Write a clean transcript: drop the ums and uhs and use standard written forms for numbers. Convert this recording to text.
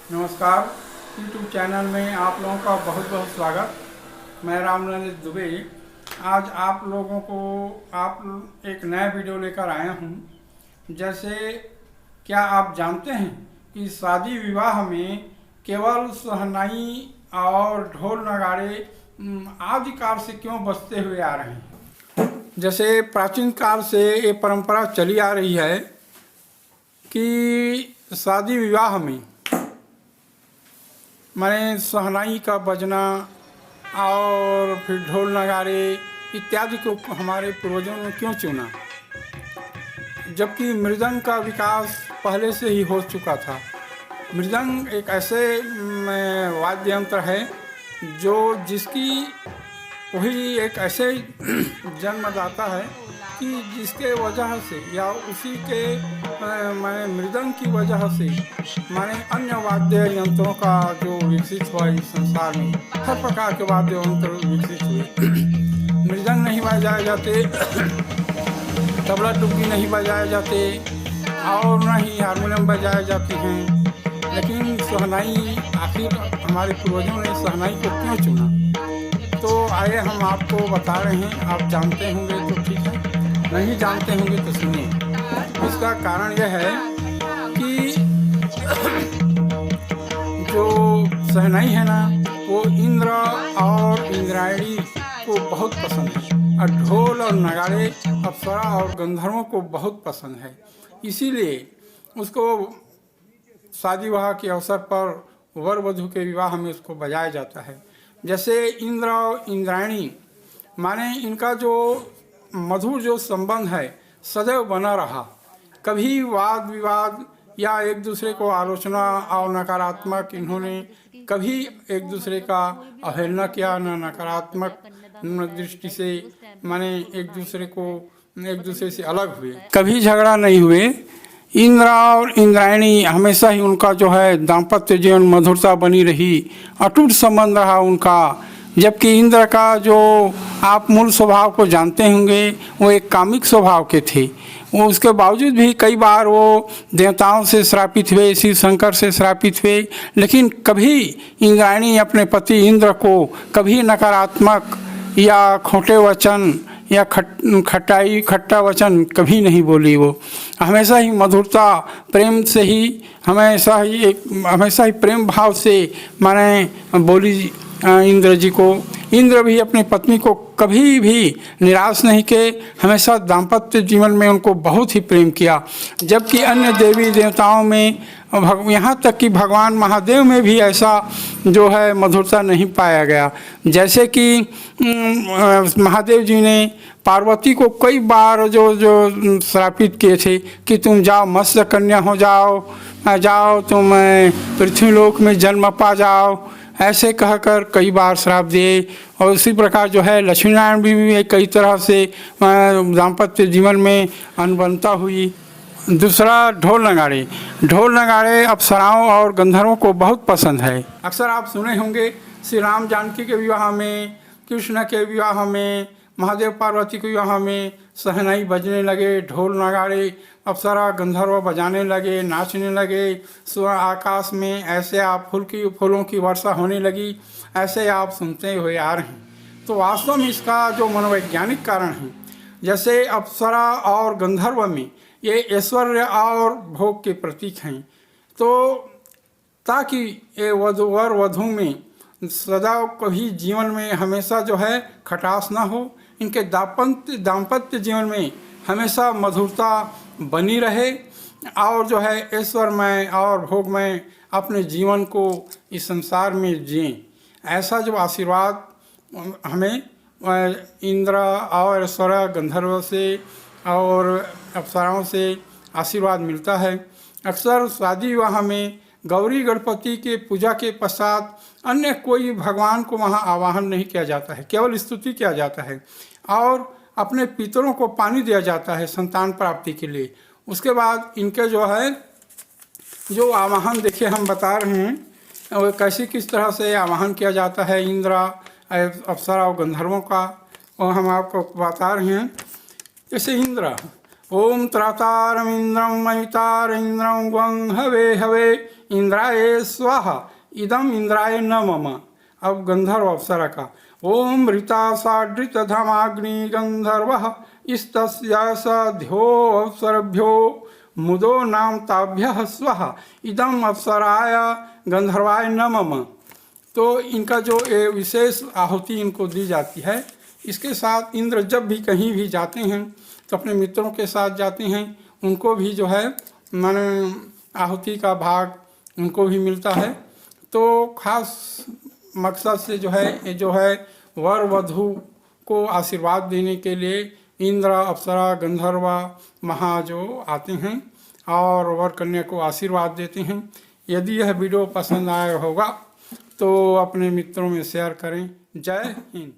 नमस्कार। YouTube channel में आप लोगों का बहुत बहुत स्वागत। मैं रामनंद दुबे आज आप लोगों को एक नया वीडियो लेकर आया हूं। जैसे क्या आप जानते हैं कि शादी विवाह में केवल शहनाई और ढोल नगाड़े आदि काल से क्यों बजते हुए आ रहे हैं। जैसे प्राचीन काल से ये परंपरा चली आ रही है कि शादी विवाह में माने शहनाई का बजना और फिर ढोल नगाड़े इत्यादि को हमारे पूर्वजों ने क्यों चुना, जबकि मृदंग का विकास पहले से ही हो चुका था। मृदंग एक ऐसे वाद्य यंत्र है जिसकी वही एक ऐसे जन्मदाता है कि जिसके वजह से या उसी के माने मृदंग की वजह से माने अन्य वाद्य यंत्रों का जो विकसित हुआ इस संसार में, हर प्रकार के वाद्य यंत्र विकसित हुए। मृदंग नहीं बजाए जाते, तबला टुकड़ी नहीं बजाए जाते और न ही हारमोनियम बजाए जाते हैं, लेकिन शहनाई आखिर हमारे पूर्वजों ने शहनाई को क्यों चुना। तो आइए हम आपको बता रहे हैं। आप जानते होंगे तो ठीक है, नहीं जानते होंगे तो सुनिए। इसका कारण यह है कि जो शहनाई है ना, वो इंद्र और इंद्रायणी को बहुत पसंद है और ढोल और नगाड़े अप्सरा और गंधर्वों को बहुत पसंद है। इसीलिए उसको शादी विवाह के अवसर पर वर वधू के विवाह में उसको बजाया जाता है। जैसे इंद्र और इंद्रायणी माने इनका जो मधुर जो संबंध है सदैव बना रहा। कभी वाद विवाद या एक दूसरे को आलोचना और नकारात्मक इन्होंने कभी एक दूसरे का अवहेलना किया, न नकारात्मक दृष्टि से माने एक दूसरे से अलग हुए, कभी झगड़ा नहीं हुए। इंद्र और इंद्रायणी हमेशा ही उनका जो है दाम्पत्य जीवन मधुरता बनी रही, अटूट संबंध रहा उनका। जबकि इंद्र का जो आप मूल स्वभाव को जानते होंगे, वो एक कामिक स्वभाव के थे। वो उसके बावजूद भी कई बार वो देवताओं से श्रापित हुए, शिव शंकर से श्रापित हुए, लेकिन कभी इंद्रायणी अपने पति इंद्र को कभी नकारात्मक या खोटे वचन या खट्टा वचन कभी नहीं बोली। वो हमेशा ही मधुरता प्रेम से ही हमेशा ही प्रेम भाव से माने बोली इंद्र जी को। इंद्र भी अपनी पत्नी को कभी भी निराश नहीं किए, हमेशा दाम्पत्य जीवन में उनको बहुत ही प्रेम किया। जबकि अन्य देवी देवताओं में यहाँ तक कि भगवान महादेव में भी ऐसा जो है मधुरता नहीं पाया गया। जैसे कि महादेव जी ने पार्वती को कई बार जो श्रापित किए थे कि तुम जाओ मत्स्य कन्या हो जाओ तुम पृथ्वीलोक में जन्म पा जाओ, ऐसे कहकर कई बार श्राप दिए। और उसी प्रकार जो है लक्ष्मीनारायण भी कई तरह से दाम्पत्य जीवन में अनबनता हुई। दूसरा ढोल नगाड़े अप्सराओं और गंधर्वों को बहुत पसंद है। अक्सर आप सुने होंगे श्री राम जानकी के विवाह में, कृष्ण के विवाह में, महादेव पार्वती के विवाह में शहनाई बजने लगे, ढोल नगाड़े अप्सरा गंधर्व बजाने लगे, नाचने लगे। आकाश में ऐसे आप फूलों की वर्षा होने लगी, ऐसे आप सुनते हुए आ रहे हैं। तो वास्तव में इसका जो मनोवैज्ञानिक कारण है, जैसे अप्सरा और गंधर्व में ये ऐश्वर्य और भोग के प्रतीक हैं, तो ताकि ये वर वधू में सदा कभी जीवन में हमेशा जो है खटास ना हो, इनके दाम्पत्य जीवन में हमेशा मधुरता बनी रहे और जो है ऐश्वर्यमय और भोगमय अपने जीवन को इस संसार में जिएं। ऐसा जो आशीर्वाद हमें इंद्र और ऐश्वर्य गंधर्व से और अप्सराओं से आशीर्वाद मिलता है। अक्सर शादी विवाह में गौरी गणपति के पूजा के पश्चात अन्य कोई भगवान को वहाँ आवाहन नहीं किया जाता है, केवल स्तुति किया जाता है और अपने पितरों को पानी दिया जाता है संतान प्राप्ति के लिए। उसके बाद इनके जो है जो आवाहन देखिए हम बता रहे हैं वो कैसे किस तरह से आवाहन किया जाता है इंद्र अप्सरा और गंधर्वों का, और हम आपको बता रहे हैं। जैसे इंद्र ओम त्रातारमिंद्रम महितारेन्द्रम ग्वं हवे हवे इंद्राय स्वाहा इदम इंद्राय न मम। अब गंधर्व अप्सरा का ओम ऋता साड्रित धमाग्नि गंधर्व इस्तस्यासध्यो अप्सरभ्यो मुदो नाम ताभ्यः स्वाहा इदम अप्सराय गंधर्वाय न मम। तो इनका जो विशेष आहुति इनको दी जाती है। इसके साथ इंद्र जब भी कहीं भी जाते हैं तो अपने मित्रों के साथ जाते हैं, उनको भी जो है माने आहुति का भाग उनको भी मिलता है। तो खास मकसद से जो है ये जो है वर वधू को आशीर्वाद देने के लिए इंद्र अप्सरा गंधर्वा महा जो आते हैं और वर कन्या को आशीर्वाद देते हैं। यदि यह वीडियो पसंद आया होगा तो अपने मित्रों में शेयर करें। जय हिंद।